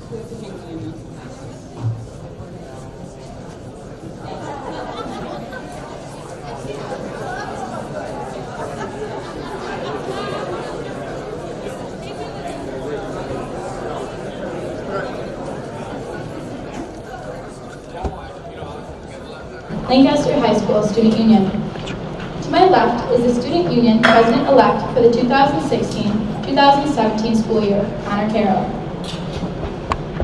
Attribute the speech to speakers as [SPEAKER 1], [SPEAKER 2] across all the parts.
[SPEAKER 1] Lancaster High School Student Union. To my left is the Student Union President-elect for the 2016-2017 school year, Connor Carroll.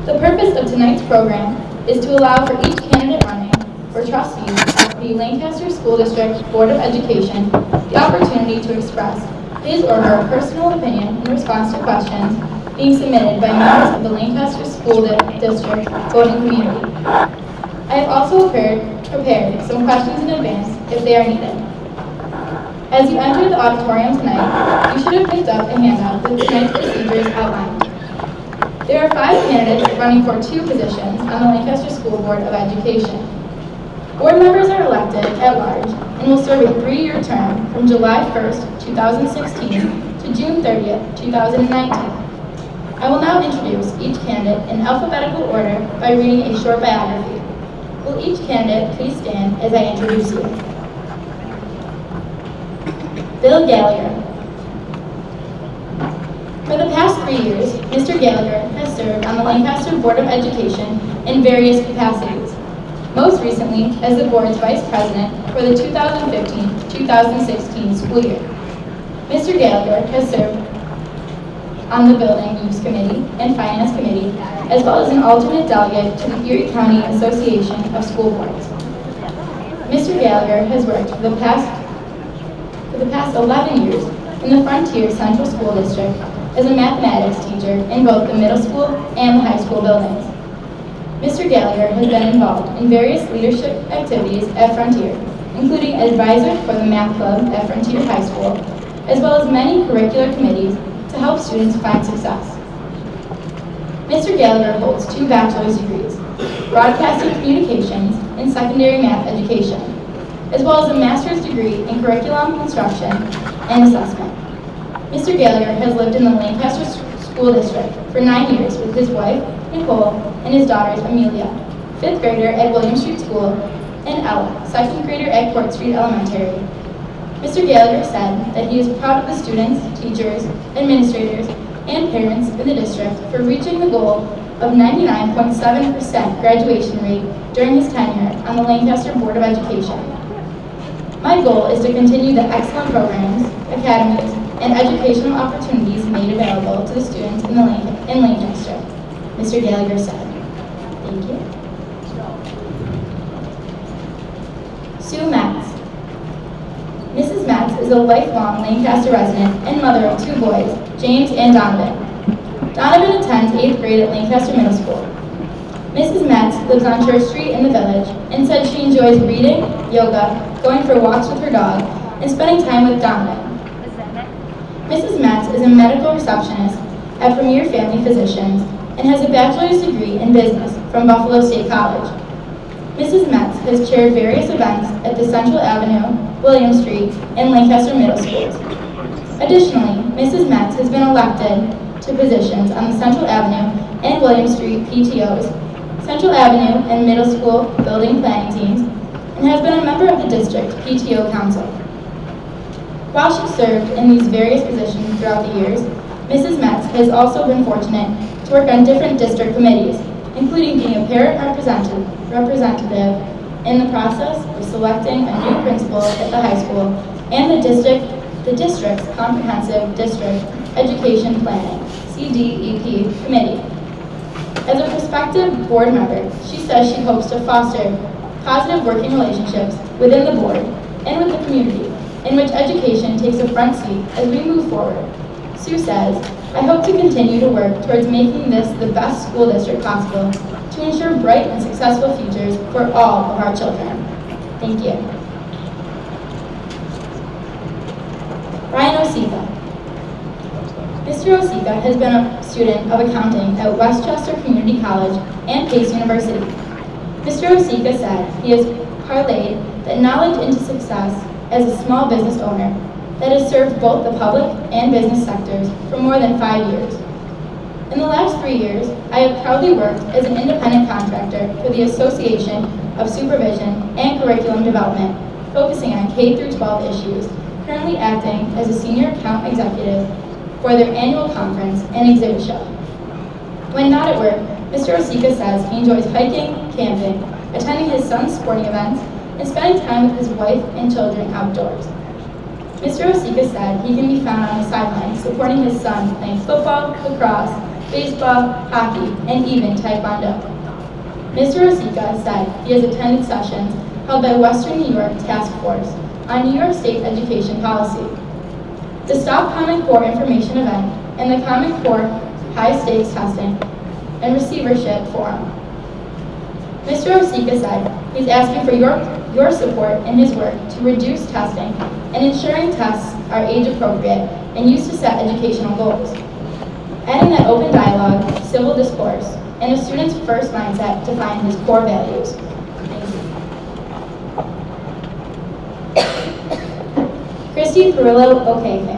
[SPEAKER 1] The purpose of tonight's program is to allow for each candidate running for trustees of the Lancaster School District Board of Education the opportunity to express his or her personal opinion in response to questions being submitted by members of the Lancaster School District voting community. I have also prepared some questions in advance if they are needed. As you enter the auditorium tonight, you should have picked up a handout with tonight's procedures outlined. There are 5 candidates running for 2 positions on the Lancaster School Board of Education. Board members are elected at large and will serve a 3-year term from July 1st, 2016 to June 30th, 2019. I will now introduce each candidate in alphabetical order by reading a short biography. Will each candidate please stand as I introduce you? Bill Gallagher. For the past 3 years, Mr. Gallagher has served on the Lancaster Board of Education in various capacities, most recently as the board's vice president for the 2015-2016 school year. Mr. Gallagher has served on the Building Use Committee and Finance Committee, as well as an alternate delegate to the Erie County Association of School Boards. Mr. Gallagher has worked for the past 11 years in the Frontier Central School District as a mathematics teacher in both the middle school and the high school buildings. Mr. Gallagher has been involved in various leadership activities at Frontier, including advisor for the math club at Frontier High School, as well as many curricular committees to help students find success. Mr. Gallagher holds 2 bachelor's degrees, broadcasting communications and secondary math education, as well as a master's degree in curriculum construction and assessment. Mr. Gallagher has lived in the Lancaster School District for 9 years with his wife, Nicole, and his daughters, Amelia, 5th grader at William Street School, and Ella, 2nd grader at Court Street Elementary. Mr. Gallagher said that he is proud of the students, teachers, administrators, and parents in the district for reaching the goal of 99.7% graduation rate during his tenure on the Lancaster Board of Education. My goal is to continue the excellent programs, academies, and educational opportunities made available to the students in Lancaster, Mr. Gallagher said. Thank you. Sue Metz. Mrs. Metz is a lifelong Lancaster resident and mother of 2 boys, James and Donovan. Donovan attends 8th grade at Lancaster Middle School. Mrs. Metz lives on Church Street in the Village and said she enjoys reading, yoga, going for walks with her dog, and spending time with Donovan. Mrs. Metz is a medical receptionist at Premier Family Physicians and has a bachelor's degree in business from Buffalo State College. Mrs. Metz has chaired various events at the Central Avenue, William Street, and Lancaster Middle Schools. Additionally, Mrs. Metz has been elected to positions on the Central Avenue and William Street PTOs, Central Avenue and Middle School building planning teams, and has been a member of the district PTO Council. While she served in these various positions throughout the years, Mrs. Metz has also been fortunate to work on different district committees, including being a parent representative in the process of selecting a new principal at the high school and the district's Comprehensive District Education Planning, CDEP, committee. As a prospective board member, she says she hopes to foster positive working relationships within the board and with the community, in which education takes a front seat as we move forward. Sue says, I hope to continue to work towards making this the best school district possible to ensure bright and successful futures for all of our children. Thank you. Ryan Osika. Mr. Osika has been a student of accounting at Westchester Community College and Pace University. Mr. Osika said he has parlayed that knowledge into success as a small business owner that has served both the public and business sectors for more than 5 years. In the last 3 years, I have proudly worked as an independent contractor for the Association of Supervision and Curriculum Development, focusing on K-12 issues, currently acting as a senior account executive for their annual conference and exhibit show. When not at work, Mr. Osika says he enjoys hiking, camping, attending his son's sporting events, and spending time with his wife and children outdoors. Mr. Osika said he can be found on the sidelines supporting his son playing football, lacrosse, baseball, hockey, and even taekwondo. Mr. Osika said he has attended sessions held by Western New York Task Force on New York State education policy, the Stop Common Core information event, and the Common Core high-stakes testing and receivership forum. Mr. Osika said he's asking for your support in his work to reduce testing and ensuring tests are age-appropriate and used to set educational goals, adding that open dialogue, civil discourse, and a student's first mindset to find his core values. Christy Perillo Okeke.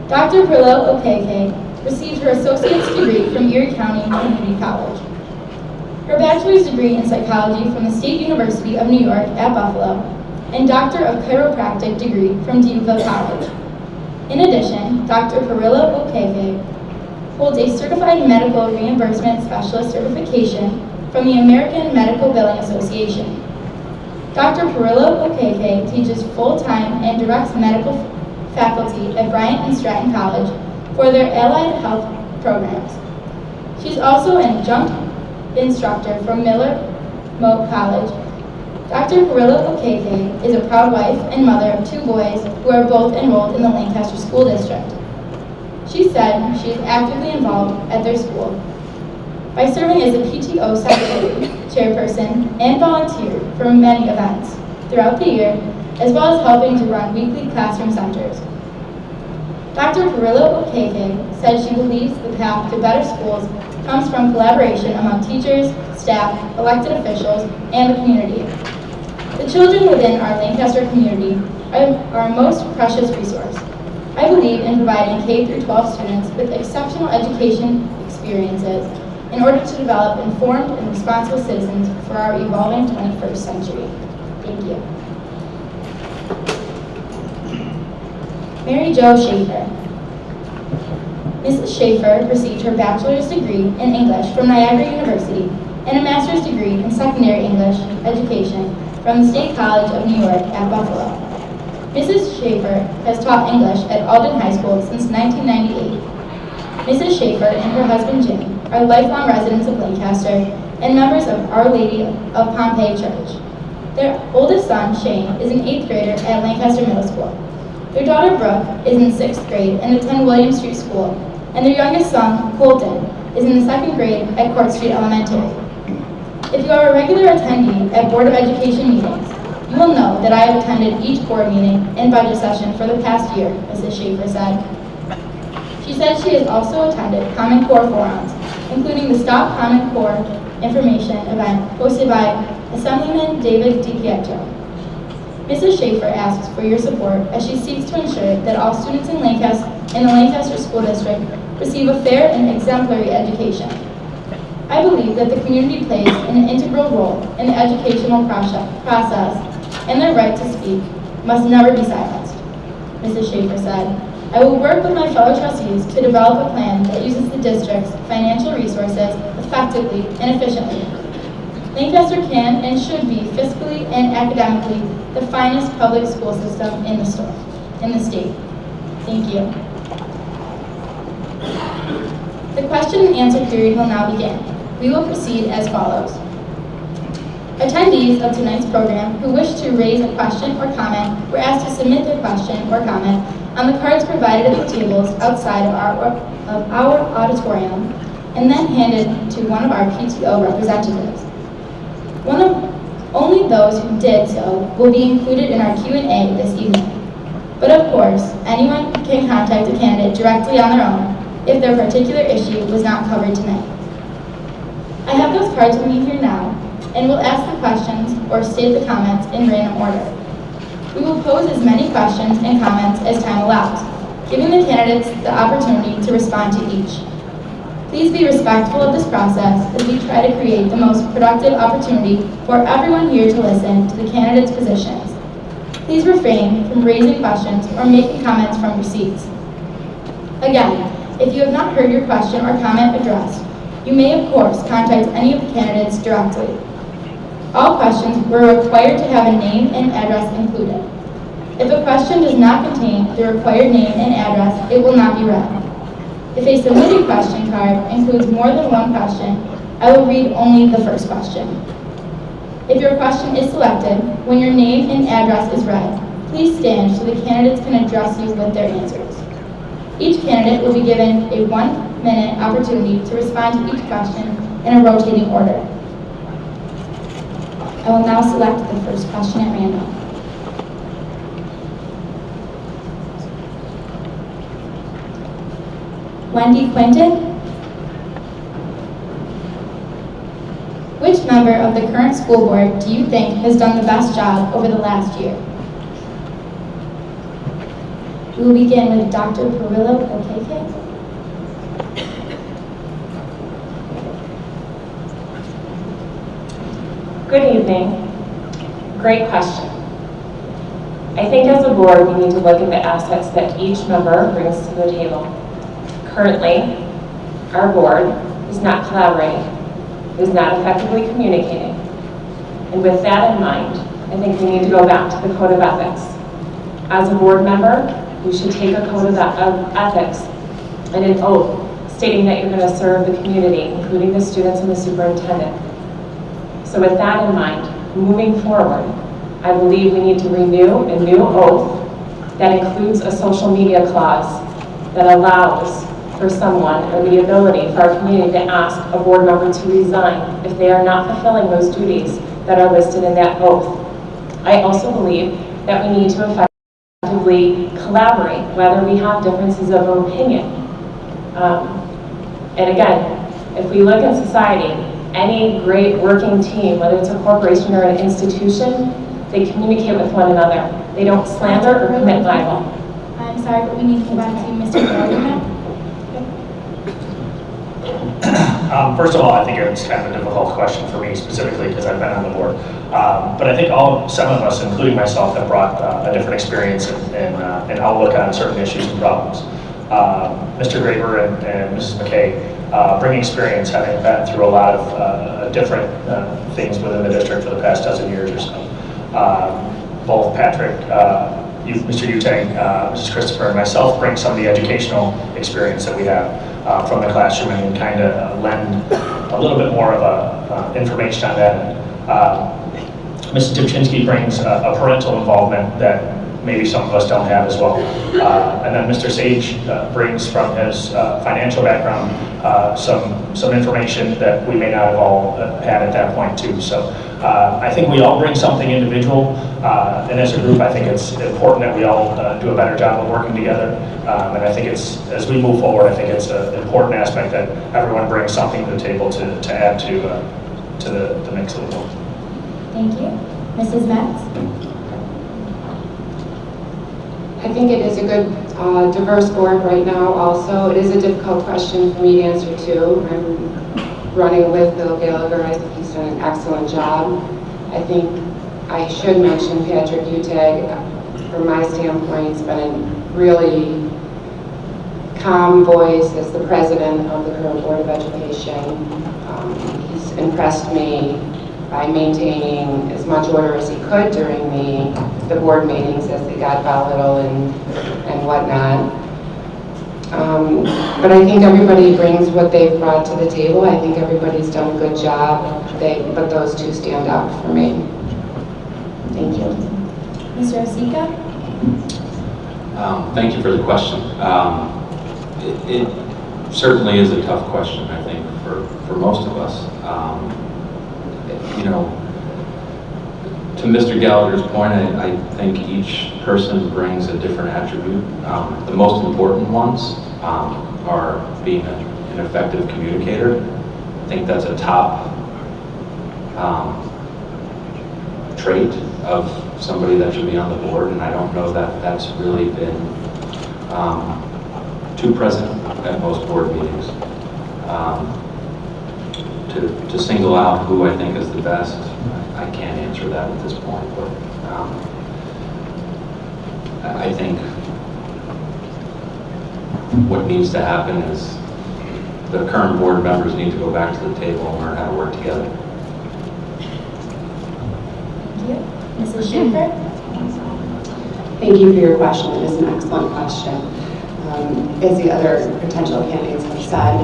[SPEAKER 1] Dr. Perillo Okeke received her associate's degree from Erie County Community College, her bachelor's degree in psychology from the State University of New York at Buffalo, and Doctor of Chiropractic degree from DeUva College. In addition, Dr. Perillo Okeke holds a Certified Medical Reimbursement Specialist certification from the American Medical Billing Association. Dr. Perillo Okeke teaches full-time and directs medical faculty at Bryant and Stratton College for their allied health programs. She's also an adjunct instructor from Miller Moat College. Dr. Perillo Okeke is a proud wife and mother of 2 boys who are both enrolled in the Lancaster School District. She said she is actively involved at their school by serving as a PTO secretary, chairperson, and volunteer for many events throughout the year, as well as helping to run weekly classroom centers. Dr. Perillo Okeke said she believes the path to better schools comes from collaboration among teachers, staff, elected officials, and the community. The children within our Lancaster community are our most precious resource. I believe in providing K-12 students with exceptional education experiences in order to develop informed and responsible citizens for our evolving 21st century. Thank you. Mary Jo Schaefer. Mrs. Schaefer received her bachelor's degree in English from Niagara University and a master's degree in secondary English education from the State College of New York at Buffalo. Mrs. Schaefer has taught English at Alden High School since 1998. Mrs. Schaefer and her husband Jimmy are lifelong residents of Lancaster and members of Our Lady of Pompeii Church. Their oldest son, Shane, is an 8th grader at Lancaster Middle School. Their daughter, Brooke, is in 6th grade and attends William Street School, and their youngest son, Colton, is in the 2nd grade at Court Street Elementary. If you are a regular attendee at Board of Education meetings, you will know that I have attended each board meeting and budget session for the past year, Mrs. Schaefer said. She said she has also attended Common Core forums, including the Stop Common Core information event hosted by Assemblyman David DiPietro. Mrs. Schaefer asks for your support as she seeks to ensure that all students in the Lancaster School District receive a fair and exemplary education. I believe that the community plays an integral role in the educational process, and their right to speak must never be silenced. Mrs. Schaefer said, I will work with my fellow trustees to develop a plan that uses the district's financial resources effectively and efficiently. Lancaster can and should be fiscally and academically the finest public school system in the state. Thank you. The question and answer period will now begin. We will proceed as follows. Attendees of tonight's program who wish to raise a question or comment were asked to submit their question or comment on the cards provided at the tables outside of our auditorium and then handed to one of our PTO representatives. Only those who did so will be included in our Q&A this evening. But of course, anyone can contact a candidate directly on their own if their particular issue was not covered tonight. I have those cards with me here now, and will ask the questions or state the comments in random order. We will pose as many questions and comments as time allows, giving the candidates the opportunity to respond to each. Please be respectful of this process as we try to create the most productive opportunity for everyone here to listen to the candidates' positions. Please refrain from raising questions or making comments from your seats. Again, if you have not heard your question or comment addressed, you may of course contact any of the candidates directly. All questions were required to have a name and address included. If a question does not contain the required name and address, it will not be read. If a submitted question card includes more than one question, I will read only the first question. If your question is selected, when your name and address is read, please stand so the candidates can address you with their answers. Each candidate will be given a 1-minute opportunity to respond to each question in a rotating order. I will now select the first question at random. Wendy Quinton. Which member of the current school board do you think has done the best job over the last year? We will begin with Dr. Perillo Okeke.
[SPEAKER 2] Good evening. Great question. I think as a board, we need to look at the assets that each member brings to the table. Currently, our board is not collaborating, is not effectively communicating. And with that in mind, I think we need to go back to the Code of Ethics. As a board member, you should take a Code of Ethics and an oath stating that you're going to serve the community, including the students and the superintendent. So with that in mind, moving forward, I believe we need to renew a new oath that includes a social media clause that allows for someone or the ability for our community to ask a board member to resign if they are not fulfilling those duties that are listed in that oath. I also believe that we need to effectively collaborate, whether we have differences of opinion. And again, if we look in society, any great working team, whether it's a corporation or an institution, they communicate with one another. They don't slander or commit libel.
[SPEAKER 1] I'm sorry, but we need to move on to Mr. Gallagher.
[SPEAKER 3] First of all, I think it's kind of a difficult question for me specifically because I've been on the board. But I think seven of us, including myself, have brought a different experience and outlook on certain issues and problems. Mr. Graber and Mrs. McKay bring experience, having been through a lot of different things within the district for the past dozen years or so. Both Patrick, Mr. Utang, Mrs. Christopher, and myself bring some of the educational experience that we have from the classroom and kind of lend a little bit more of information on that. Mrs. Dubchinsky brings a parental involvement that maybe some of us don't have as well. And then Mr. Sage brings from his financial background some information that we may not have all had at that point too. So I think we all bring something individual, and as a group I think it's important that we all do a better job of working together. And I think as we move forward, I think it's an important aspect that everyone brings something to the table to add to the mix of the board.
[SPEAKER 1] Thank you. Mrs. Metz?
[SPEAKER 4] I think it is a good, diverse board right now also. It is a difficult question for me to answer too. I'm running with Bill Gallagher. I think he's done an excellent job. I think I should mention Patrick Utag. From my standpoint, he's been a really calm voice as the president of the current Board of Education. He's impressed me by maintaining as much order as he could during the board meetings as they got volatile and whatnot. But I think everybody brings what they've brought to the table. I think everybody's done a good job, but those two stand out for me. Thank you.
[SPEAKER 1] Mr. Osika?
[SPEAKER 5] Thank you for the question. It certainly is a tough question, I think, for most of us. You know, to Mr. Gallagher's point, I think each person brings a different attribute. The most important ones are being an effective communicator. I think that's a top trait of somebody that should be on the board, and I don't know that that's really been too present at most board meetings. To single out who I think is the best, I can't answer that at this point, but I think what needs to happen is the current board members need to go back to the table and learn how to work together.
[SPEAKER 1] Thank you. Mrs. Schaefer?
[SPEAKER 6] Thank you for your question. It is an excellent question. As the other potential candidates have said,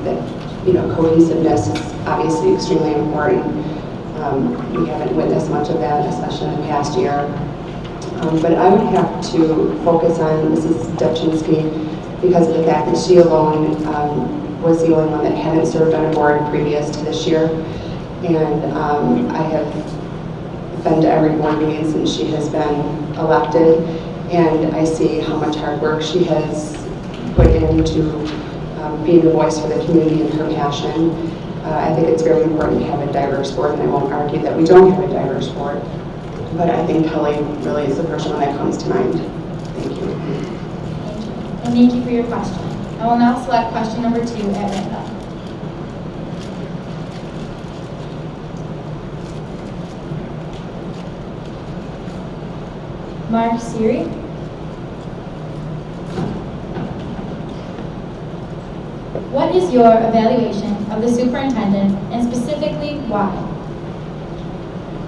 [SPEAKER 6] that cohesiveness is obviously extremely important. We haven't witnessed much of that, especially in the past year. But I would have to focus on Mrs. Dubchinsky because of the fact that she alone was the only one that hadn't served on a board previous to this year. And I have been to every board meeting since she has been elected, and I see how much hard work she has put into being the voice for the community and her passion. I think it's very important to have a diverse board, and I won't argue that we don't have a diverse board, but I think Kelly really is the first one that comes to mind. Thank you.
[SPEAKER 1] Thank you. And thank you for your question. I will now select question number 2 at random. Mark Siri. What is your evaluation of the superintendent, and specifically why?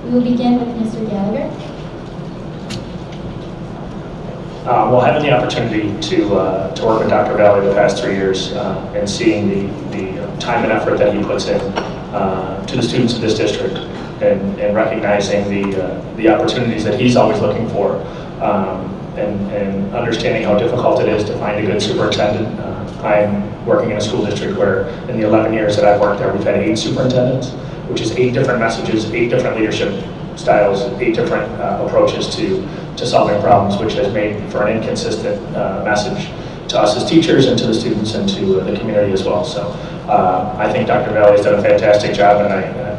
[SPEAKER 1] We will begin with Mr. Gallagher.
[SPEAKER 3] Well, having the opportunity to work with Dr. Valley the past 3 years and seeing the time and effort that he puts in to the students of this district and recognizing the opportunities that he's always looking for and understanding how difficult it is to find a good superintendent. I'm working in a school district where in the 11 years that I've worked there, we've had 8 superintendents, which is 8 different messages, 8 different leadership styles, 8 different approaches to solving problems, which has made for an inconsistent message to us as teachers and to the students and to the community as well. So I think Dr. Valley has done a fantastic job, and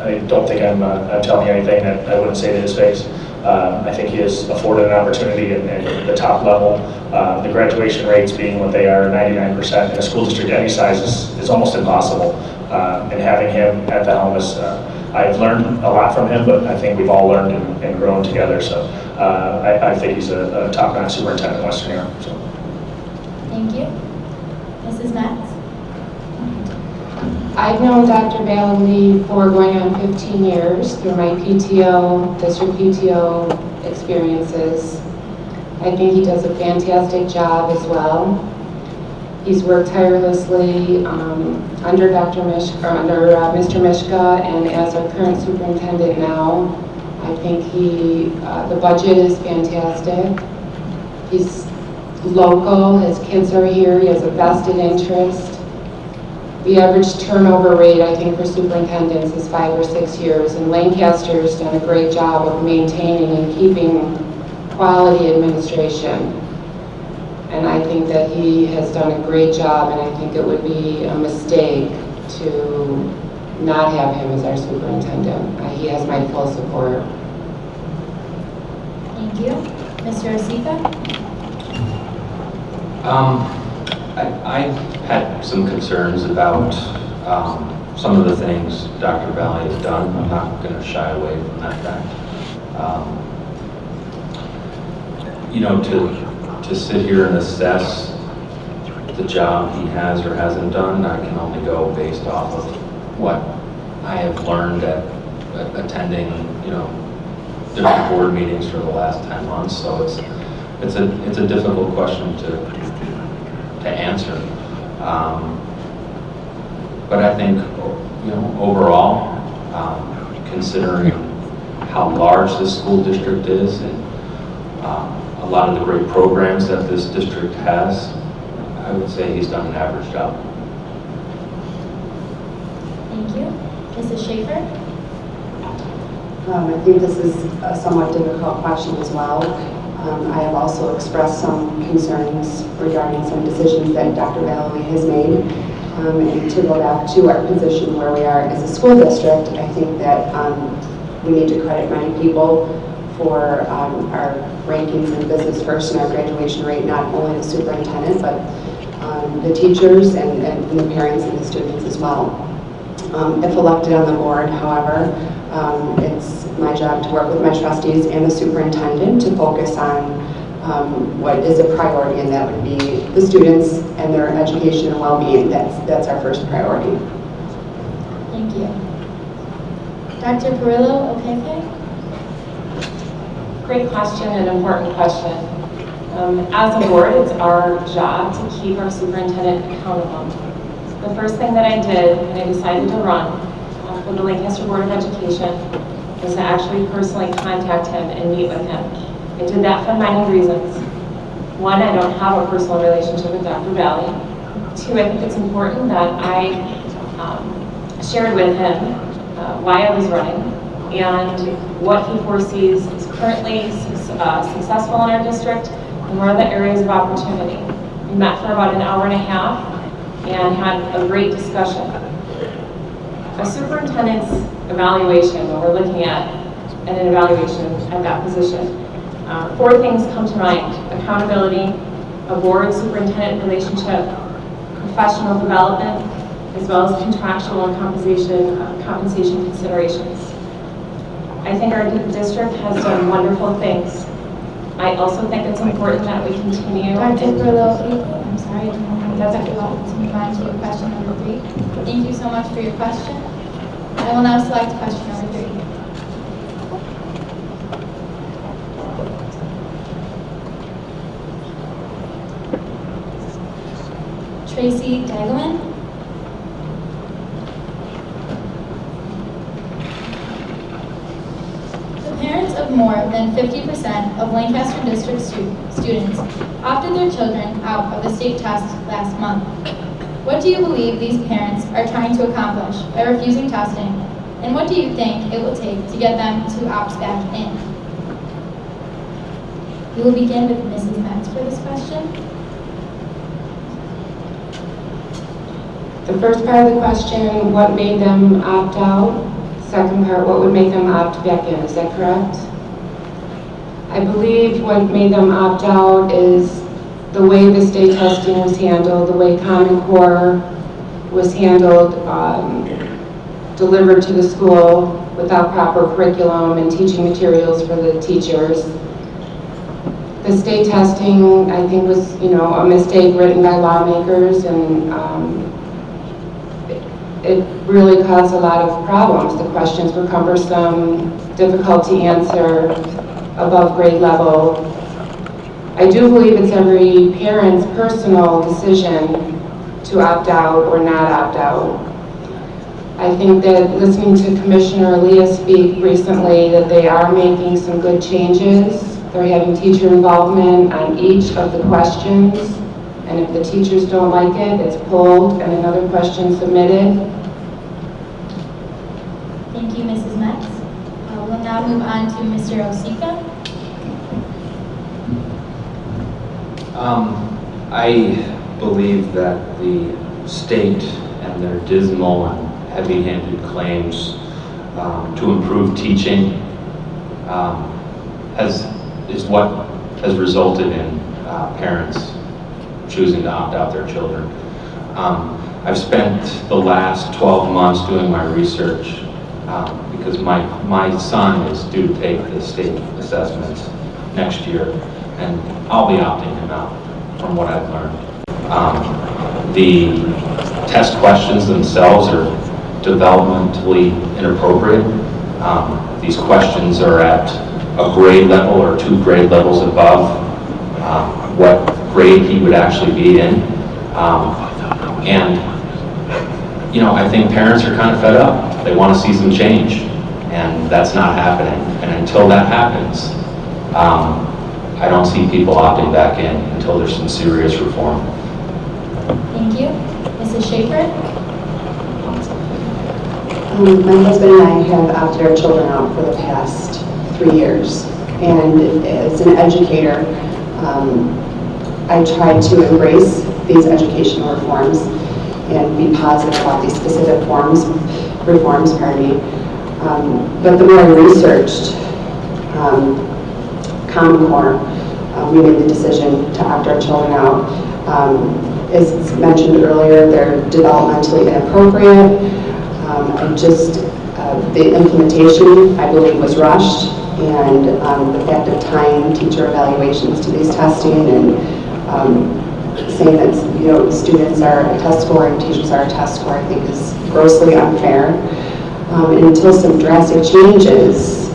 [SPEAKER 3] I don't think I'm telling you anything that I wouldn't say to his face. I think he has afforded an opportunity at the top level. The graduation rates being what they are, 99% in a school district any size is almost impossible. And having him at the helm is, I've learned a lot from him, but I think we've all learned and grown together. So I think he's a top-notch superintendent in Western Europe. So.
[SPEAKER 1] Thank you. Mrs. Metz.
[SPEAKER 4] I've known Dr. Valley for going on 15 years through my PTO, district PTO experiences. I think he does a fantastic job as well. He's worked tirelessly under Mr. Mishka, and as our current superintendent now. I think the budget is fantastic. He's local, his kids are here, he has a vested interest. The average turnover rate, I think, for superintendents is 5 or 6 years, and Lancaster's done a great job of maintaining and keeping quality administration. And I think that he has done a great job, and I think it would be a mistake to not have him as our superintendent. He has my full support.
[SPEAKER 1] Thank you. Mr. Asifa?
[SPEAKER 5] I had some concerns about some of the things Dr. Valley has done. I'm not going to shy away from that fact. To sit here and assess the job he has or hasn't done, I can only go based off of what I have learned at attending, different board meetings for the last 10 months. So it's a difficult question to answer. But I think, overall, considering how large this school district is and a lot of the great programs that this district has, I would say he's done an average job.
[SPEAKER 1] Thank you. Mrs. Schaefer?
[SPEAKER 6] I think this is a somewhat difficult question as well. I have also expressed some concerns regarding some decisions that Dr. Valley has made. And to go back to our position where we are as a school district, I think that we need to credit many people for our rankings in Business First and our graduation rate, not only the superintendent, but the teachers and the parents and the students as well. If elected on the board, however, it's my job to work with my trustees and the superintendent to focus on what is a priority, and that would be the students and their education and well-being. That's our first priority.
[SPEAKER 1] Thank you. Dr. Perillo, okay?
[SPEAKER 2] Great question, an important question. As a board, it's our job to keep our superintendent accountable. The first thing that I did when I decided to run for the Lancaster Board of Education was to actually personally contact him and meet with him. I did that for many reasons. One, I don't have a personal relationship with Dr. Valley. Two, I think it's important that I shared with him why I was running and what he foresees is currently successful in our district and where are the areas of opportunity. We met for about an hour and a half and had a great discussion. A superintendent's evaluation, when we're looking at an evaluation at that position, 4 things come to mind: accountability, a board-superintendent relationship, professional development, as well as contractual and compensation considerations. I think our district has done wonderful things. I also think it's important that we continue.
[SPEAKER 1] Dr. Perillo, I'm sorry, I don't know how to move on to question number 3. Thank you so much for your question. I will now select question number 3. Tracy Dagaman. The parents of more than 50% of Lancaster District students opted their children out of the state test last month. What do you believe these parents are trying to accomplish by refusing testing, and what do you think it will take to get them to opt back in? We will begin with Mrs. Metz for this question.
[SPEAKER 4] The first part of the question, what made them opt out? Second part, what would make them opt back in? Is that correct? I believe what made them opt out is the way the state testing was handled, the way Common Core was handled, delivered to the school without proper curriculum and teaching materials for the teachers. The state testing, I think, was, a mistake written by lawmakers, and it really caused a lot of problems. The questions were cumbersome, difficult to answer, above grade level. I do believe it's every parent's personal decision to opt out or not opt out. I think that listening to Commissioner Leah speak recently, that they are making some good changes. They're having teacher involvement on each of the questions, and if the teachers don't like it, it's pulled and another question submitted.
[SPEAKER 1] Thank you, Mrs. Metz. We'll now move on to Mr. Osika.
[SPEAKER 5] I believe that the state and their dismal and heavy-handed claims to improve teaching is what has resulted in parents choosing to opt out their children. I've spent the last 12 months doing my research because my son is due to take the state assessments next year, and I'll be opting him out from what I've learned. The test questions themselves are developmentally inappropriate. These questions are at a grade level or 2 grade levels above what grade he would actually be in. I think parents are kind of fed up. They want to see some change, and that's not happening. And until that happens, I don't see people opting back in until there's some serious reform.
[SPEAKER 1] Thank you. Mrs. Schaefer?
[SPEAKER 6] My husband and I have opted our children out for the past 3 years. And as an educator, I try to embrace these educational reforms and be positive about these specific reforms. But the more I researched Common Core, we made the decision to opt our children out. As mentioned earlier, they're developmentally inappropriate. The implementation, I believe, was rushed, and the fact of tying teacher evaluations to these testing and saying that students are a test score and teachers are a test score, I think is grossly unfair. And until some drastic changes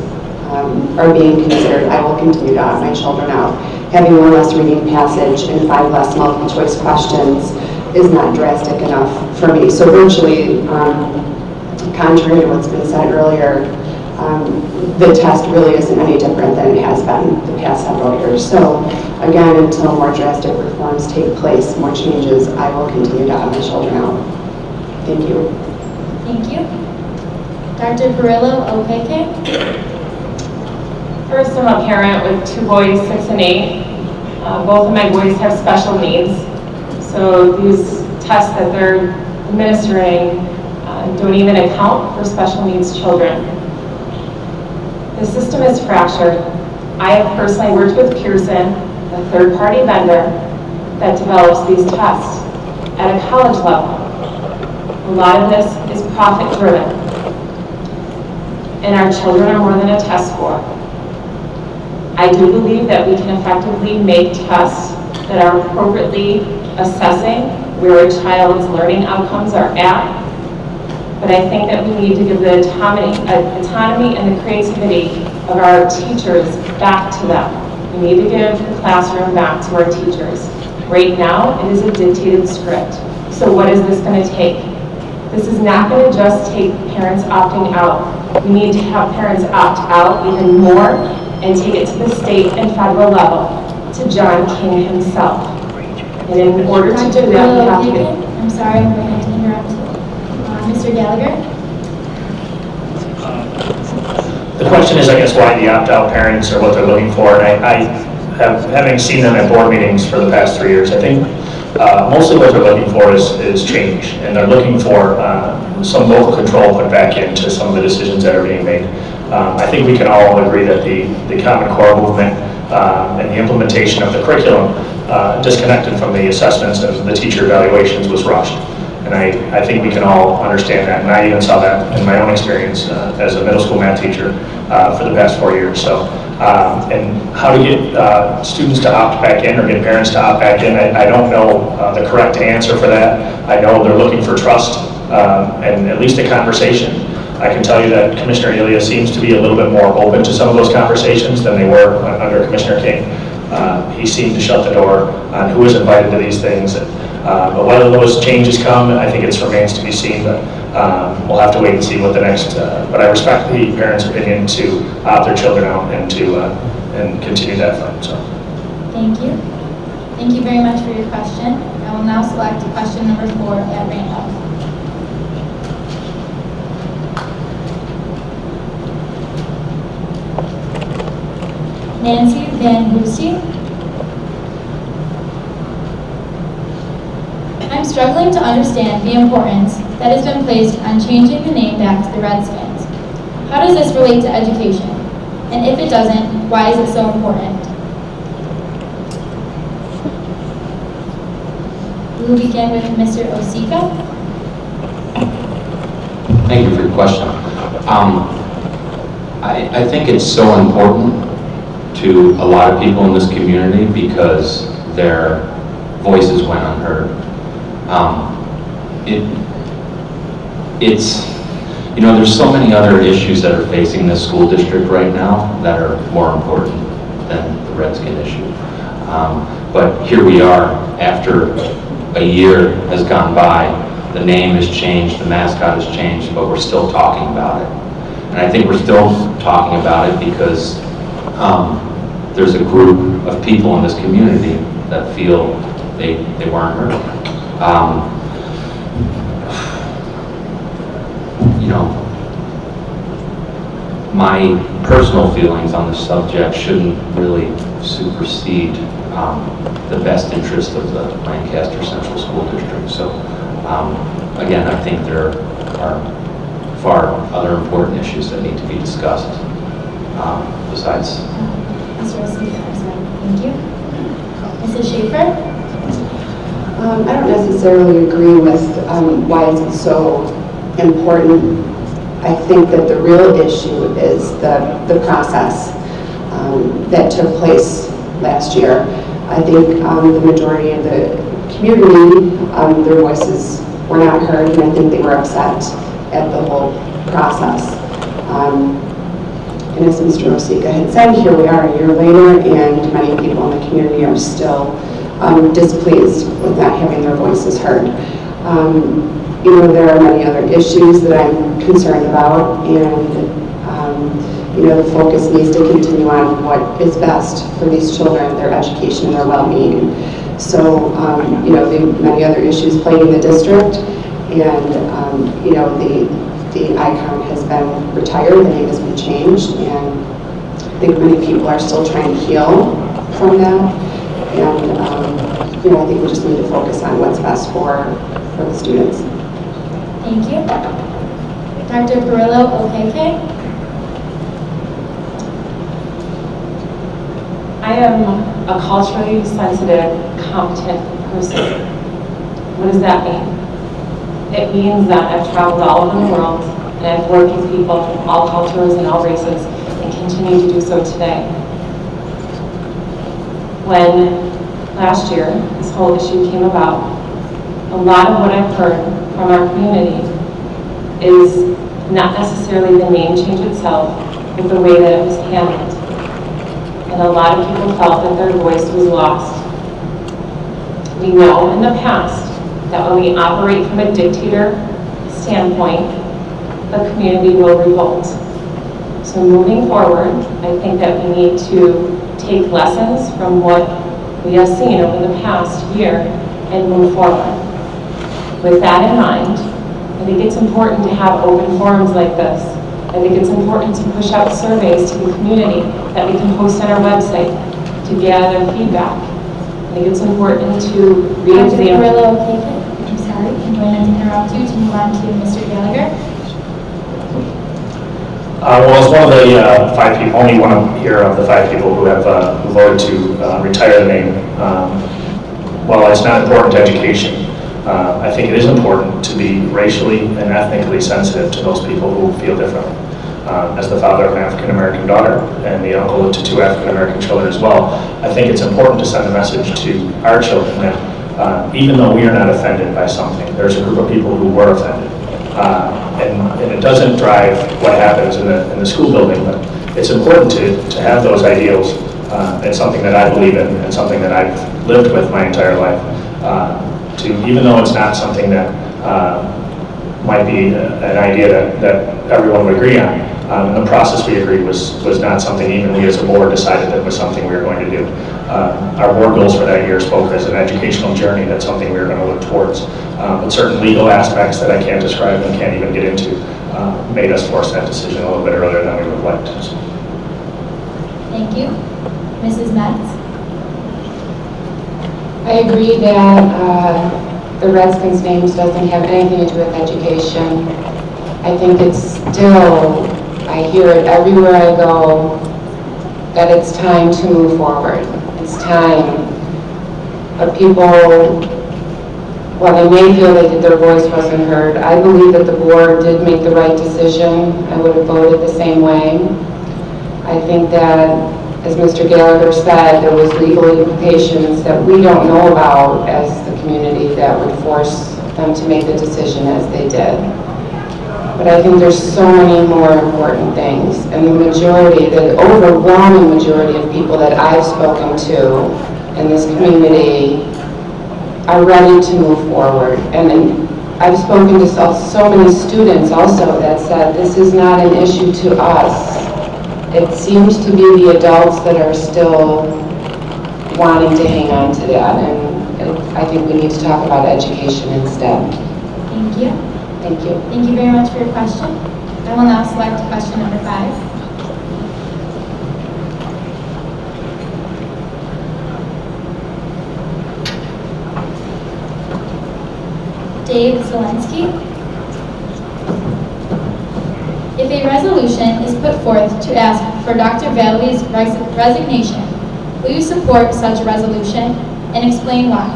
[SPEAKER 6] are being considered, I will continue to opt my children out. Having one less reading passage and 5 less multiple choice questions is not drastic enough for me. So virtually, contrary to what's been said earlier, the test really isn't any different than it has been the past several years. So again, until more drastic reforms take place, more changes, I will continue to opt my children out. Thank you.
[SPEAKER 1] Thank you. Dr. Perillo Opeke.
[SPEAKER 2] First, I'm a parent with 2 boys, 6 and 8. Both of my boys have special needs. So these tests that they're administering don't even account for special needs children. The system is fractured. I have personally worked with Pearson, the third-party vendor that develops these tests at a college level. A lot of this is profit-driven. And our children are more than a test score. I do believe that we can effectively make tests that are appropriately assessing where a child's learning outcomes are at. But I think that we need to give the autonomy and the creativity of our teachers back to them. We need to give the classroom back to our teachers. Right now, it is a dictated script. So what is this going to take? This is not going to just take parents opting out. We need to have parents opt out even more and take it to the state and federal level, to John King himself. And in order to do that, we have to get...
[SPEAKER 1] I'm sorry, I'm going to interrupt you. Mr. Gallagher?
[SPEAKER 3] The question is, I guess, why the opt-out parents or what they're looking for. And I have, having seen them at board meetings for the past 3 years, I think mostly what they're looking for is change. And they're looking for some local control put back into some of the decisions that are being made. I think we can all agree that the Common Core movement and the implementation of the curriculum disconnected from the assessments and the teacher evaluations was rushed. And I think we can all understand that. And I even saw that in my own experience as a middle school math teacher for the past 4 years. So, and how to get students to opt back in or get parents to opt back in, I don't know the correct answer for that. I know they're looking for trust and at least a conversation. I can tell you that Commissioner Elia seems to be a little bit more open to some of those conversations than they were under Commissioner King. He seemed to shut the door on who was invited to these things. But whether those changes come, I think it remains to be seen. But we'll have to wait and see what the next. But I respect the parents' opinion to opt their children out and to and continue that fight. So.
[SPEAKER 1] Thank you. Thank you very much for your question. I will now select question number 4 at random. Nancy Van Hoostie. I'm struggling to understand the importance that has been placed on changing the name back to the Redskins. How does this relate to education? And if it doesn't, why is it so important? We will begin with Mr. Osika.
[SPEAKER 5] Thank you for your question. I think it's so important to a lot of people in this community because their voices went unheard. There's so many other issues that are facing this school district right now that are more important than the Redskin issue. But here we are, after a year has gone by, the name has changed, the mascot has changed, but we're still talking about it. And I think we're still talking about it because there's a group of people in this community that feel they weren't heard. My personal feelings on the subject shouldn't really supersede the best interest of the Lancaster Central School District. So, again, I think there are far other important issues that need to be discussed besides.
[SPEAKER 1] Mr. Osika, I'm sorry. Thank you. Mrs. Schaefer?
[SPEAKER 6] I don't necessarily agree with why it's so important. I think that the real issue is the process that took place last year. I think the majority of the community, their voices were not heard, and I think they were upset at the whole process. And as Mr. Rosica had said, here we are a year later, and many people in the community are still displeased with not having their voices heard. You know, there are many other issues that I'm concerned about, and you know, the focus needs to continue on what is best for these children, their education, and their well-being. So, you know, the many other issues plaguing the district, and you know, the icon has been retired, the name has been changed, and I think many people are still trying to heal from that. And you know, I think we just need to focus on what's best for the students.
[SPEAKER 1] Thank you. Dr. Perillo Okeke.
[SPEAKER 2] I am a culturally sensitive, competent person. What does that mean? It means that I've traveled all over the world and I've worked with people from all cultures and all races and continue to do so today. When last year this whole issue came about, a lot of what I've heard from our community is not necessarily the name change itself, but the way that it was handled. And a lot of people felt that their voice was lost. We know in the past that when we operate from a dictator standpoint, the community will revolt. So moving forward, I think that we need to take lessons from what we have seen over the past year and move forward. With that in mind, I think it's important to have open forums like this. I think it's important to push out surveys to the community that we can post on our website to gather feedback. I think it's important to
[SPEAKER 1] Dr.
[SPEAKER 2] re-examine.
[SPEAKER 1] Perillo Okeke, I'm sorry, I'm going to interrupt you to move on to Mr. Gallagher.
[SPEAKER 3] Well, as one of the 5 people, only one here of the 5 people who have who voted to retire the name, while it's not important to education, I think it is important to be racially and ethnically sensitive to those people who feel differently. As the father of an African-American daughter and the uncle to 2 African-American children as well, I think it's important to send a message to our children that even though we are not offended by something, there's a group of people who were offended. And it doesn't drive what happens in the school building, but it's important to have those ideals. It's something that I believe in and something that I've lived with my entire life. Even though it's not something that might be an idea that everyone would agree on, the process we agreed was not something even we as a board decided that was something we were going to do. Our board goals for that year spoke as an educational journey. That's something we were going to look towards. But certain legal aspects that I can't describe and can't even get into made us force that decision a little bit earlier than we would have liked. So.
[SPEAKER 1] Thank you. Mrs. Metz.
[SPEAKER 4] I agree that the Redskins names doesn't have anything to do with education. I think it's still, I hear it everywhere I go, that it's time to move forward. It's time. But people, while they may feel that their voice wasn't heard, I believe that the board did make the right decision. I would have voted the same way. I think that, as Mr. Gallagher said, there was legal implications that we don't know about as the community that would force them to make the decision as they did. But I think there's so many more important things, and the overwhelming majority of people that I've spoken to in this community are ready to move forward. And then I've spoken to so many students also that said this is not an issue to us. It seems to be the adults that are still wanting to hang on to that, and I think we need to talk about education instead.
[SPEAKER 1] Thank you.
[SPEAKER 4] Thank you.
[SPEAKER 1] Thank you very much for your question. I will now select question number 5. Dave Zelensky. If a resolution is put forth to ask for Dr. Valley's resignation, will you support such a resolution and explain why?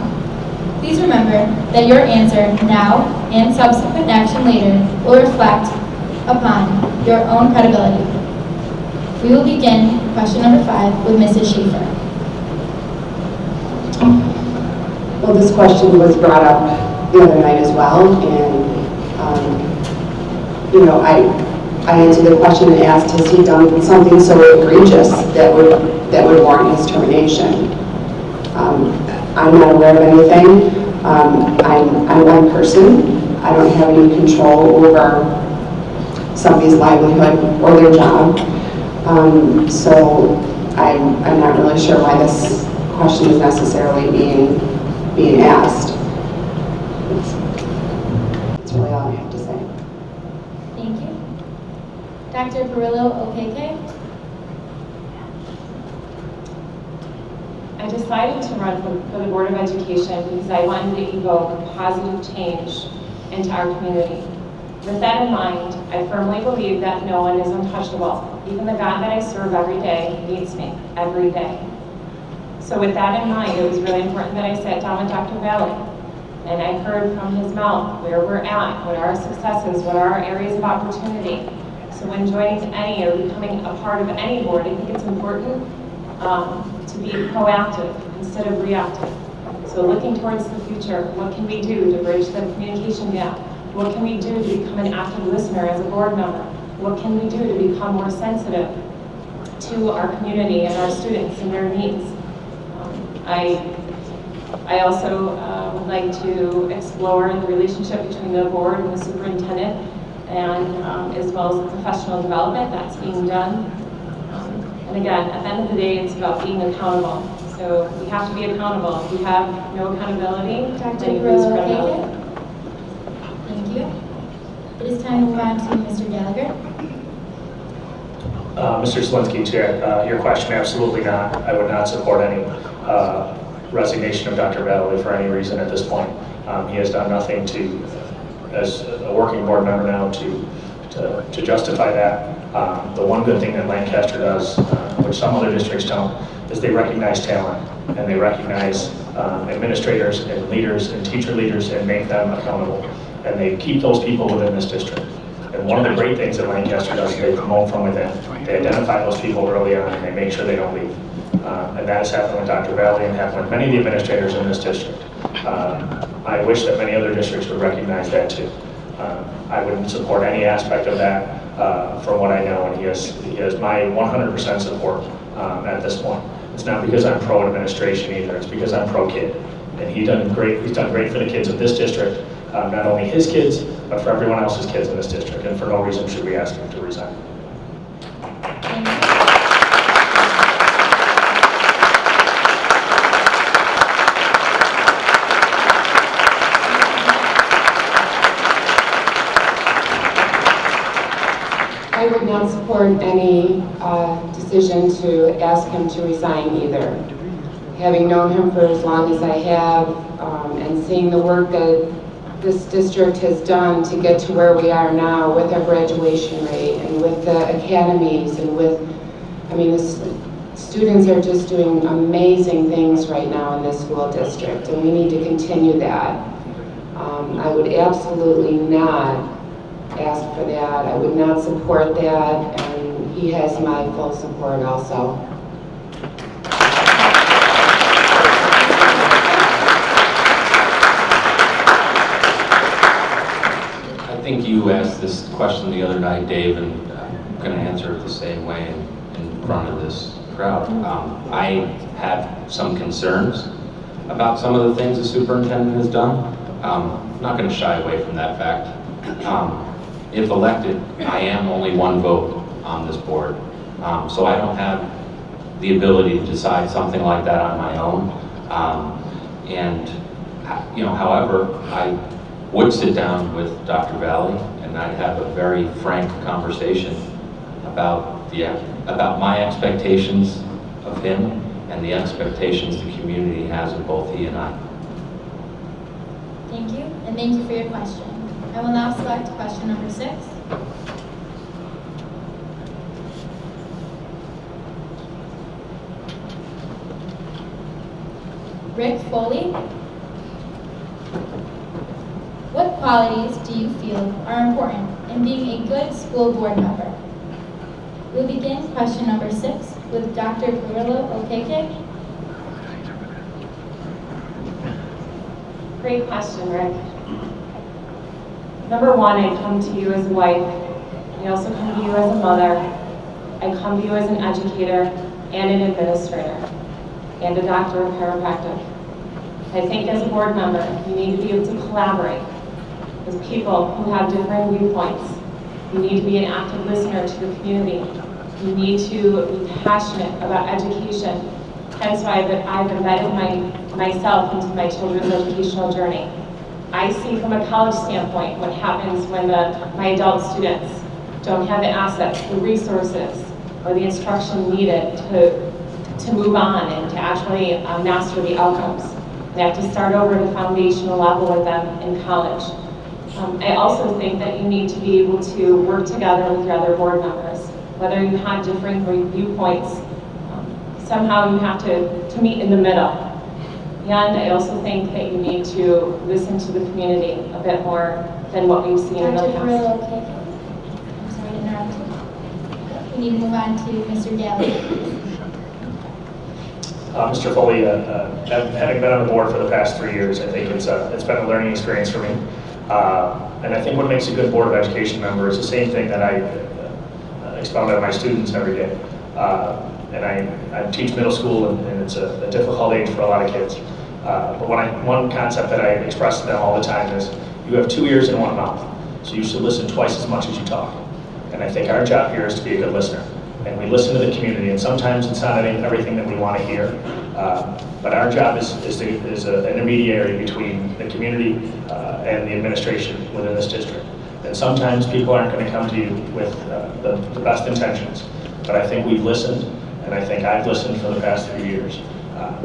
[SPEAKER 1] Please remember that your answer now and subsequent action later will reflect upon your own credibility. We will begin question number 5 with Mrs. Schaefer.
[SPEAKER 6] Well, this question was brought up the other night as well, and, I answered the question and asked, has he done something so egregious that would warrant his termination? I'm not aware of anything. I'm one person. I don't have any control over somebody's livelihood or their job. So I'm not really sure why this question is necessarily being asked. That's really all I have to say.
[SPEAKER 1] Thank you. Dr. Perillo Okeke.
[SPEAKER 2] I decided to run for the Board of Education because I wanted to evoke positive change into our community. With that in mind, I firmly believe that no one is untouchable. Even the God that I serve every day needs me every day. So with that in mind, it was really important that I sat down with Dr. Valley and I heard from his mouth where we're at, what are our successes, what are our areas of opportunity. So when joining any or becoming a part of any board, I think it's important to be proactive instead of reactive. So looking towards the future, what can we do to bridge the communication gap? What can we do to become an active listener as a board member? What can we do to become more sensitive to our community and our students and their needs? I also would like to explore the relationship between the board and the superintendent, and as well as the professional development that's being done. And again, at the end of the day, it's about being accountable. So we have to be accountable. If we have no accountability,
[SPEAKER 1] Dr.
[SPEAKER 2] then you lose
[SPEAKER 1] Perillo
[SPEAKER 2] credibility.
[SPEAKER 1] Okeke. Thank you. It is time to move on to Mr. Gallagher.
[SPEAKER 3] Mr. Selinsky, to your question, absolutely not. I would not support any resignation of Dr. Valley for any reason at this point. He has done nothing to, as a working board member now, to justify that. The one good thing that Lancaster does, which some other districts don't, is they recognize talent and they recognize administrators and leaders and teacher leaders and make them accountable. And they keep those people within this district. And one of the great things that Lancaster does is they promote from within. They identify those people early on and they make sure they don't leave. And that has happened with Dr. Valley and happened with many of the administrators in this district. I wish that many other districts would recognize that too. I wouldn't support any aspect of that from what I know, and he has my 100% support at this point. It's not because I'm pro-administration either, it's because I'm pro-kid. And he's done great for the kids of this district, not only his kids, but for everyone else's kids in this district, and for no reason should we ask him to resign.
[SPEAKER 1] Thank you.
[SPEAKER 4] I would not support any decision to ask him to resign either. Having known him for as long as I have, and seeing the work that this district has done to get to where we are now with our graduation rate and with the academies and with, the students are just doing amazing things right now in this school district, and we need to continue that. I would absolutely not ask for that. I would not support that, and he has my full support also.
[SPEAKER 5] I think you asked this question the other night, Dave, and I'm going to answer it the same way in front of this crowd. I have some concerns about some of the things the superintendent has done. I'm not going to shy away from that fact. If elected, I am only one vote on this board, so I don't have the ability to decide something like that on my own. However, I would sit down with Dr. Valley and I'd have a very frank conversation about my expectations of him and the expectations the community has of both he and I.
[SPEAKER 1] Thank you, and thank you for your question. I will now select question number 6. Rick Foley. qualities do you feel are important in being a good school board member? We'll begin question number 6 with Dr. Carrillo Okeke.
[SPEAKER 2] Great question, Rick. Number one, I come to you as a wife. I also come to you as a mother. I come to you as an educator and an administrator and a doctor of chiropractic. I think as a board member, you need to be able to collaborate with people who have different viewpoints. You need to be an active listener to the community. You need to be passionate about education. Hence why I've embedded myself into my children's educational journey. I see from a college standpoint what happens when my adult students don't have the assets, the resources, or the instruction needed to move on and to actually master the outcomes. They have to start over at a foundational level with them in college. I also think that you need to be able to work together with your other board members. Whether you have differing viewpoints, somehow you have to meet in the middle. And I also think that you need to listen to the community a bit more than what we've seen in the
[SPEAKER 1] Dr.
[SPEAKER 2] past.
[SPEAKER 1] Carrillo Okeke. I'm sorry to interrupt you. We need to move on to Mr. Gallagher.
[SPEAKER 3] Mr. Foley, having been on the board for the past 3 years, I think it's been a learning experience for me. And I think what makes a good Board of Education member is the same thing that I expound on my students every day. And I teach middle school, and it's a difficult age for a lot of kids. But one concept that I express to them all the time is, you have 2 ears and 1 mouth, so you should listen twice as much as you talk. And I think our job here is to be a good listener. And we listen to the community, and sometimes it's not everything that we want to hear. But our job is an intermediary between the community and the administration within this district. And sometimes people aren't going to come to you with the best intentions. But I think we've listened, and I think I've listened for the past 3 years.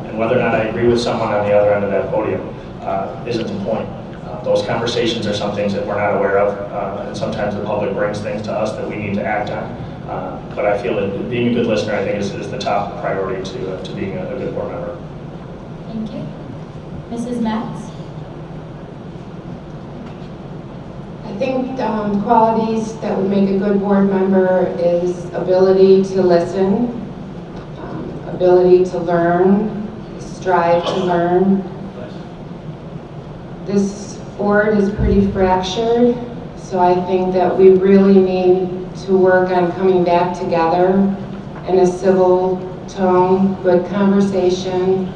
[SPEAKER 3] And whether or not I agree with someone on the other end of that podium isn't the point. Those conversations are some things that we're not aware of, and sometimes the public brings things to us that we need to act on. But I feel that being a good listener, I think, is the top priority to being a good board member.
[SPEAKER 1] Thank you. Mrs. Metz?
[SPEAKER 4] I think qualities that would make a good board member is ability to listen, ability to learn, strive to learn. This board is pretty fractured, so I think that we really need to work on coming back together in a civil tone, good conversation.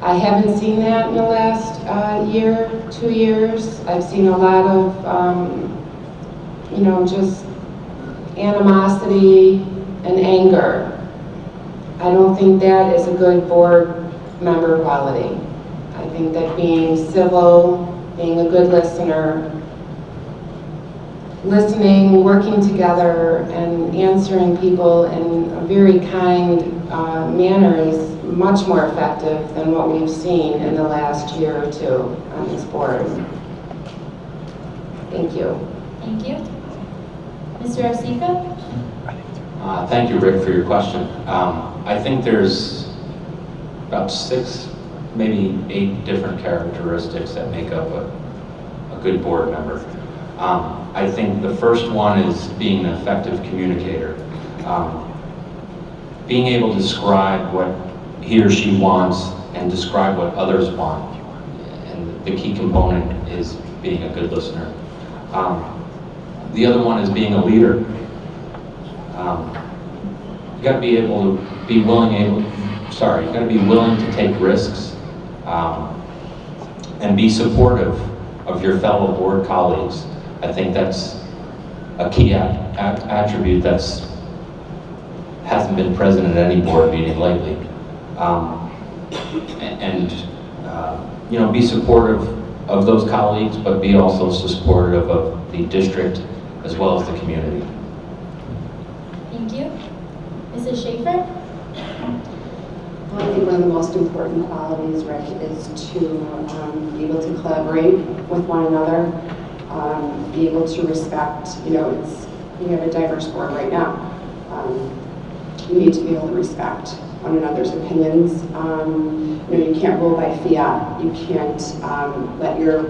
[SPEAKER 4] I haven't seen that in the last year, 2 years. I've seen a lot of, just animosity and anger. I don't think that is a good board member quality. I think that being civil, being a good listener, listening, working together, and answering people in a very kind manner is much more effective than what we've seen in the last year or two on this board. Thank you.
[SPEAKER 1] Thank you. Mr. Arsica?
[SPEAKER 5] Thank you, Rick, for your question. I think there's about 6, maybe 8 different characteristics that make up a good board member. I think the first one is being an effective communicator. Being able to describe what he or she wants and describe what others want. And the key component is being a good listener. The other one is being a leader. You got to be able to be willing to take risks and be supportive of your fellow board colleagues. I think that's a key attribute that's hasn't been present at any board meeting lately. Be supportive of those colleagues, but be also supportive of the district as well as the community.
[SPEAKER 1] Thank you. Mrs. Schaefer?
[SPEAKER 6] Well, I think one of the most important qualities, Rick, is to be able to collaborate with one another, be able to respect, we have a diverse board right now. You need to be able to respect one another's opinions. You can't rule by fiat. You can't let your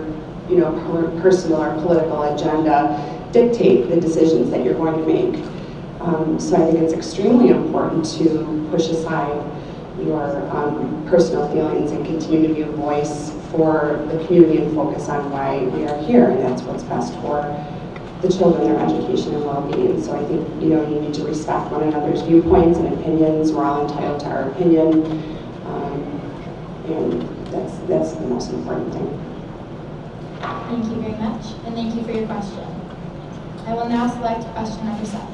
[SPEAKER 6] personal or political agenda dictate the decisions that you're going to make. So I think it's extremely important to push aside your personal feelings and continue to be a voice for the community and focus on why we are here, and that's what's best for the children, their education and well-being. So I think, you need to respect one another's viewpoints and opinions. We're all entitled to our opinion, and that's the most important thing.
[SPEAKER 1] Thank you very much, and thank you for your question. I will now select question number 7.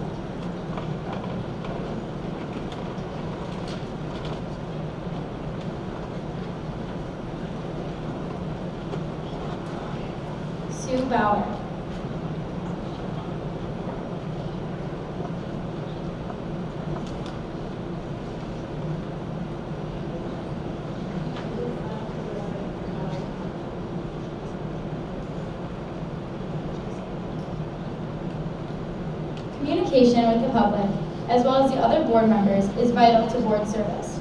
[SPEAKER 1] Sue Bauer. Communication with the public, as well as the other board members, is vital to board service.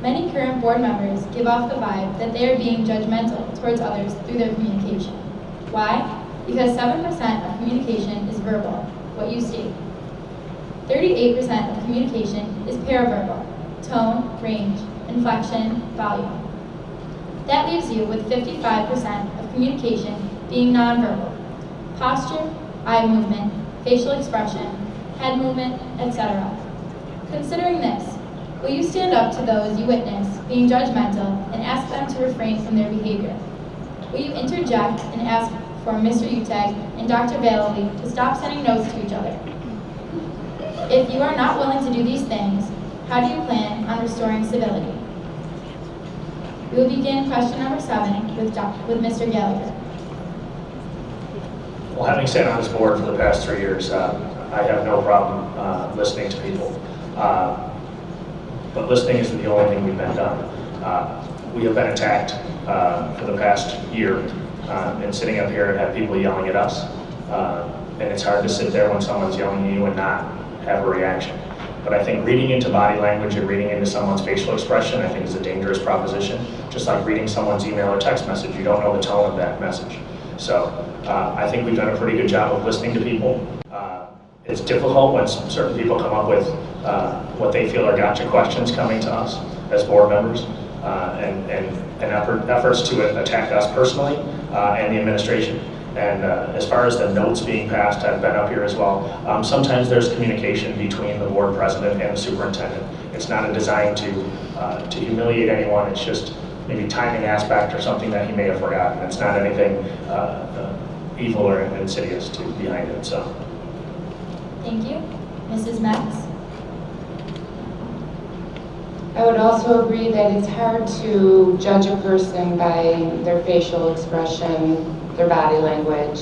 [SPEAKER 1] Many current board members give off the vibe that they are being judgmental towards others through their communication. Why? Because 7% of communication is verbal, what you state. 38% of communication is paraverbal, tone, range, inflection, volume. That leaves you with 55% of communication being nonverbal, posture, eye movement, facial expression, head movement, etc. Considering this, will you stand up to those you witness being judgmental and ask them to refrain from their behavior? Will you interject and ask for Mr. Utag and Dr. Bailey to stop sending notes to each other? If you are not willing to do these things, how do you plan on restoring civility? We will begin question number 7 with Mr. Gallagher.
[SPEAKER 3] Well, having sat on this board for the past 3 years, I have no problem listening to people. But listening isn't the only thing we've been done. We have been attacked for the past year, and sitting up here and have people yelling at us. And it's hard to sit there when someone's yelling at you and not have a reaction. But I think reading into body language and reading into someone's facial expression, I think is a dangerous proposition. Just like reading someone's email or text message, you don't know the tone of that message. So I think we've done a pretty good job of listening to people. It's difficult when certain people come up with what they feel are gotcha questions coming to us as board members, and efforts to attack us personally and the administration. And as far as the notes being passed, I've been up here as well. Sometimes there's communication between the board president and the superintendent. It's not a design to humiliate anyone. It's just maybe timing aspect or something that he may have forgotten. It's not anything evil or insidious behind it. So.
[SPEAKER 1] Thank you. Mrs. Metz?
[SPEAKER 4] I would also agree that it's hard to judge a person by their facial expression, their body language.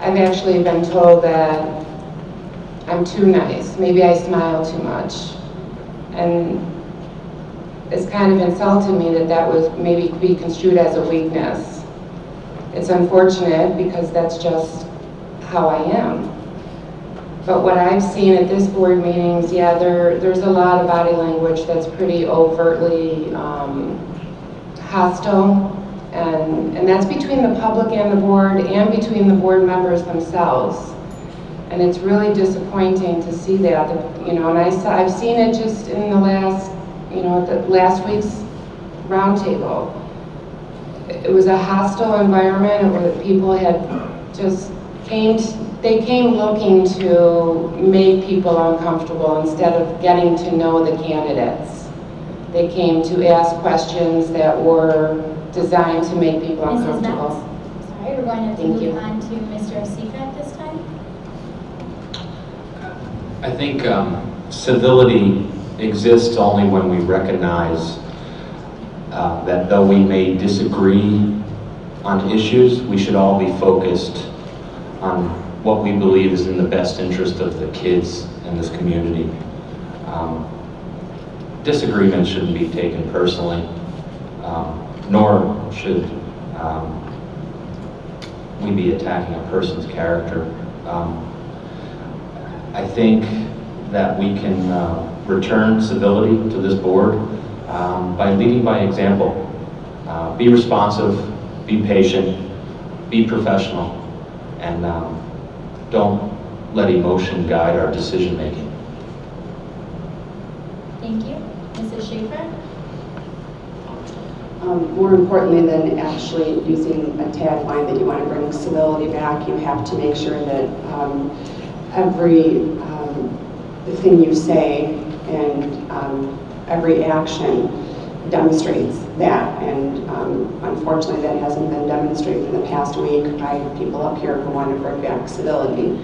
[SPEAKER 4] I've actually been told that I'm too nice. Maybe I smile too much. And it's kind of insulted me that would maybe be construed as a weakness. It's unfortunate because that's just how I am. But what I've seen at this board meetings, yeah, there's a lot of body language that's pretty overtly hostile. And that's between the public and the board and between the board members themselves. And it's really disappointing to see that, and I've seen it just in the last, last week's roundtable. It was a hostile environment where people had just they came looking to make people uncomfortable instead of getting to know the candidates. They came to ask questions that were designed to make people
[SPEAKER 1] Mrs.
[SPEAKER 4] uncomfortable.
[SPEAKER 1] Metz? Sorry, we're going to move on to Mr. Osika at this time.
[SPEAKER 5] I think civility exists only when we recognize that though we may disagree on issues, we should all be focused on what we believe is in the best interest of the kids in this community. Disagreement shouldn't be taken personally, nor should we be attacking a person's character. I think that we can return civility to this board by leading by example. Be responsive, be patient, be professional, and don't let emotion guide our decision-making.
[SPEAKER 1] Thank you. Mrs. Schaefer?
[SPEAKER 6] More importantly than actually using a tagline that you want to bring civility back, you have to make sure that every thing you say and every action demonstrates that. And unfortunately, that hasn't been demonstrated in the past week by people up here who want to bring back civility.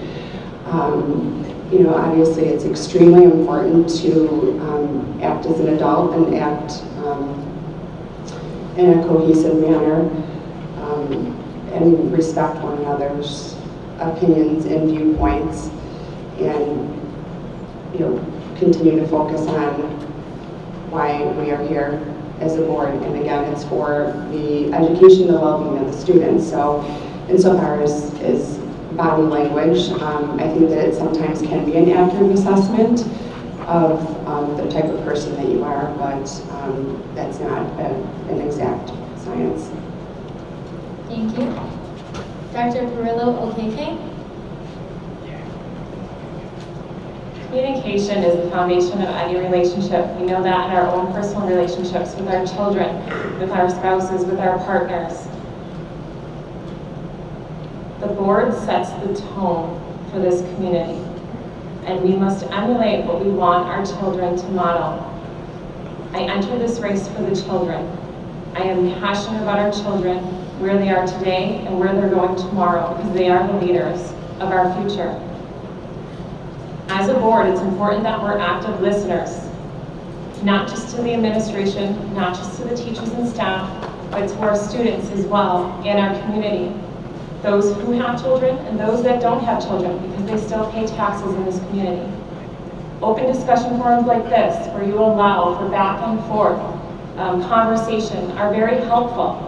[SPEAKER 6] You know, obviously, it's extremely important to act as an adult and act in a cohesive manner and respect one another's opinions and viewpoints, and you know, continue to focus on why we are here as a board. And again, it's for the education and the well-being of the students. So insofar as body language, I think that it sometimes can be an accurate assessment of the type of person that you are, but that's not an exact science.
[SPEAKER 1] Thank you. Dr. Perillo Okeke?
[SPEAKER 2] Communication is the foundation of any relationship. We know that in our own personal relationships with our children, with our spouses, with our partners. The board sets the tone for this community, and we must emulate what we want our children to model. I enter this race for the children. I am passionate about our children, where they are today and where they're going tomorrow, because they are the leaders of our future. As a board, it's important that we're active listeners, not just to the administration, not just to the teachers and staff, but to our students as well and our community. Those who have children and those that don't have children, because they still pay taxes in this community. Open discussion forums like this, where you allow for back and forth conversation, are very helpful.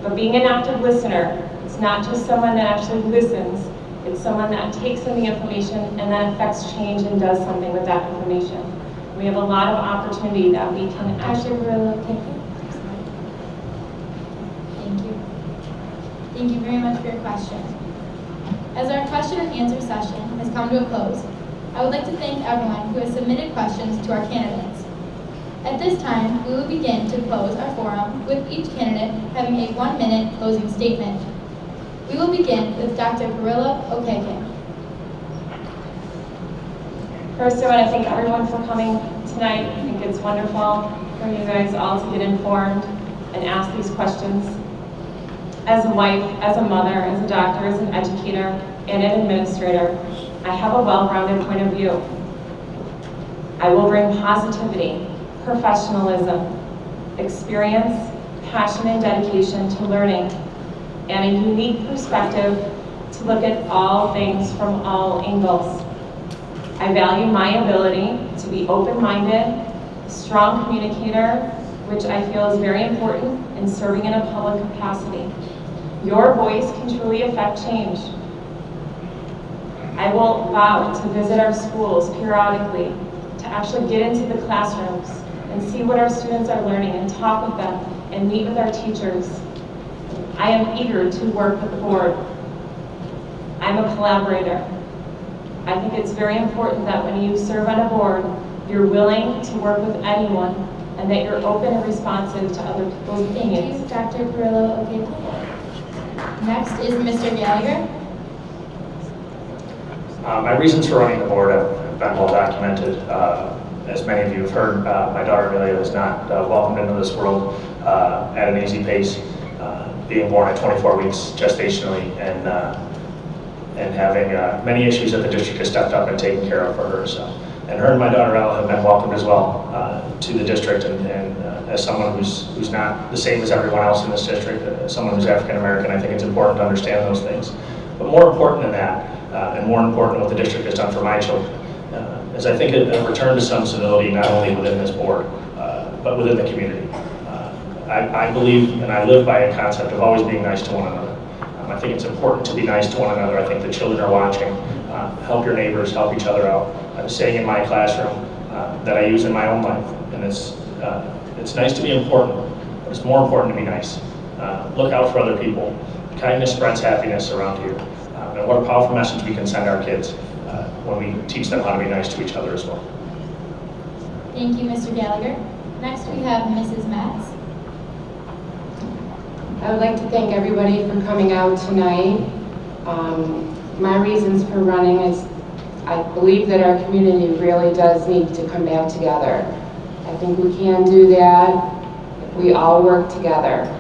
[SPEAKER 2] But being an active listener, it's not just someone that actually listens, it's someone that takes in the information and then affects change and does something with that information. We have a lot of opportunity that we can
[SPEAKER 1] Dr.
[SPEAKER 2] actually.
[SPEAKER 1] Perillo Okeke? Thank you. Thank you very much for your question. As our question and answer session has come to a close, I would like to thank everyone who has submitted questions to our candidates. At this time, we will begin to close our forum with each candidate having a 1-minute closing statement. We will begin with Dr. Perillo Okeke.
[SPEAKER 2] First, I want to thank everyone for coming tonight. I think it's wonderful for you guys all to get informed and ask these questions. As a wife, as a mother, as a doctor, as an educator, and an administrator, I have a well-rounded point of view. I will bring positivity, professionalism, experience, passion, and dedication to learning, and a unique perspective to look at all things from all angles. I value my ability to be open-minded, a strong communicator, which I feel is very important in serving in a public capacity. Your voice can truly affect change. I will vow to visit our schools periodically, to actually get into the classrooms and see what our students are learning and talk with them and meet with our teachers. I am eager to work with the board. I'm a collaborator. I think it's very important that when you serve on a board, you're willing to work with anyone and that you're open and responsive to other people's
[SPEAKER 1] Thank
[SPEAKER 2] opinions.
[SPEAKER 1] you, Dr. Perillo Okeke. Next is Mr. Gallagher.
[SPEAKER 3] My reasons for running the board have been well documented. As many of you have heard, my daughter Amelia was not welcomed into this world at an easy pace, being born at 24 weeks gestationally and having many issues that the district has stepped up and taken care of for her. So, and her and my daughter Ella have been welcomed as well to the district, and as someone who's not the same as everyone else in this district, as someone who's African American, I think it's important to understand those things. But more important than that, and more important than what the district has done for my children, is I think a return to some civility not only within this board, but within the community. I believe and I live by a concept of always being nice to one another. I think it's important to be nice to one another. I think the children are watching. Help your neighbors, help each other out. I'm saying in my classroom that I use in my own life, and it's nice to be important, but it's more important to be nice. Look out for other people. kindness spreads happiness around here. And what a powerful message we can send our kids when we teach them how to be nice to each other as well.
[SPEAKER 1] Thank you, Mr. Gallagher. Next, we have Mrs. Metz.
[SPEAKER 4] I would like to thank everybody for coming out tonight. My reasons for running is I believe that our community really does need to come back together. I think we can do that if we all work together.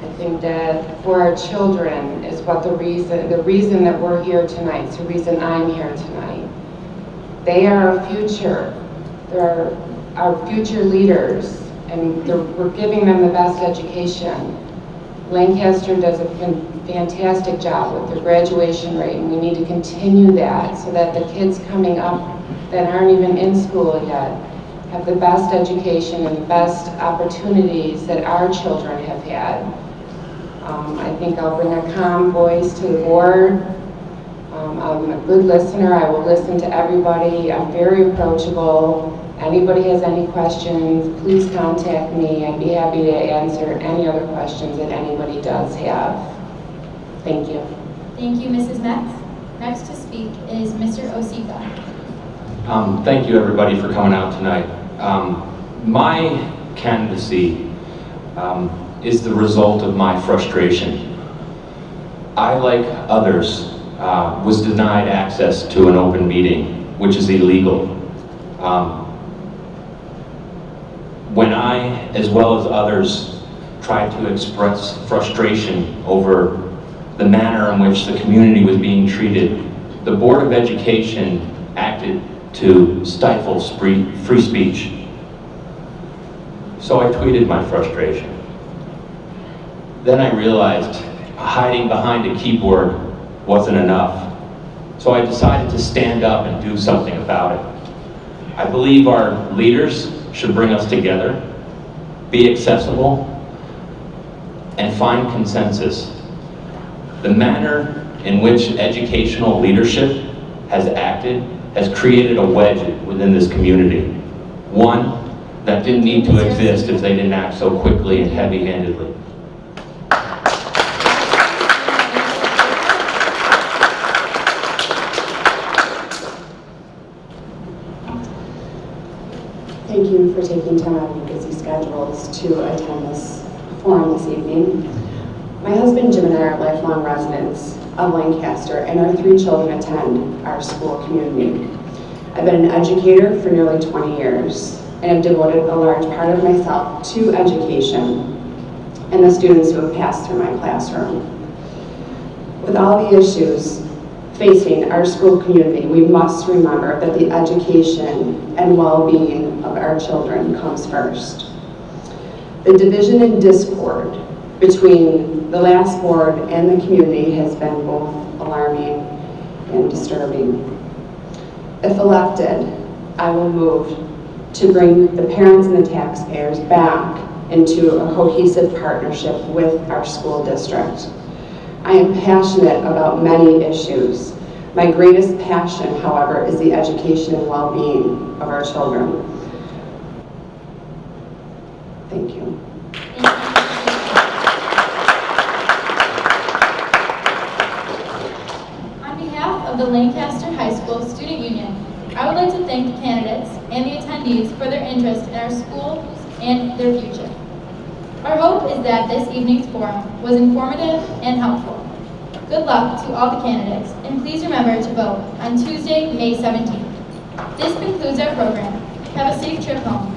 [SPEAKER 4] I think that for our children is what the reason that we're here tonight, it's the reason I'm here tonight. They are our future. They're our future leaders, and we're giving them the best education. Lancaster does a fantastic job with their graduation rate, and we need to continue that so that the kids coming up that aren't even in school yet have the best education and the best opportunities that our children have had. I think I'll bring a calm voice to the board. I'm a good listener. I will listen to everybody. I'm very approachable. Anybody has any questions, please contact me. I'd be happy to answer any other questions that anybody does have. Thank you.
[SPEAKER 1] Thank you, Mrs. Metz. Next to speak is Mr. Osifa.
[SPEAKER 5] Thank you, everybody, for coming out tonight. My candidacy is the result of my frustration. I, like others, was denied access to an open meeting, which is illegal. When I, as well as others, tried to express frustration over the manner in which the community was being treated, the Board of Education acted to stifle free speech. So I tweeted my frustration. Then I realized hiding behind a keyboard wasn't enough. So I decided to stand up and do something about it. I believe our leaders should bring us together, be accessible, and find consensus. The manner in which educational leadership has acted has created a wedge within this community. One that didn't need to exist if they didn't act so quickly and heavy-handedly.
[SPEAKER 6] Thank you for taking time out of your busy schedules to attend this forum this evening. My husband Jim and I are lifelong residents of Lancaster, and our 3 children attend our school community. I've been an educator for nearly 20 years, and have devoted a large part of myself to education and the students who have passed through my classroom. With all the issues facing our school community, we must remember that the education and well-being of our children comes first. The division and discord between the last board and the community has been both alarming and disturbing. If elected, I will move to bring the parents and the taxpayers back into a cohesive partnership with our school district. I am passionate about many issues. My greatest passion, however, is the education and well-being of our children. Thank you.
[SPEAKER 1] On behalf of the Lancaster High School Student Union, I would like to thank the candidates and the attendees for their interest in our schools and their future. Our hope is that this evening's forum was informative and helpful. Good luck to all the candidates, and please remember to vote on Tuesday, May 17th. This concludes our program. Have a safe trip home.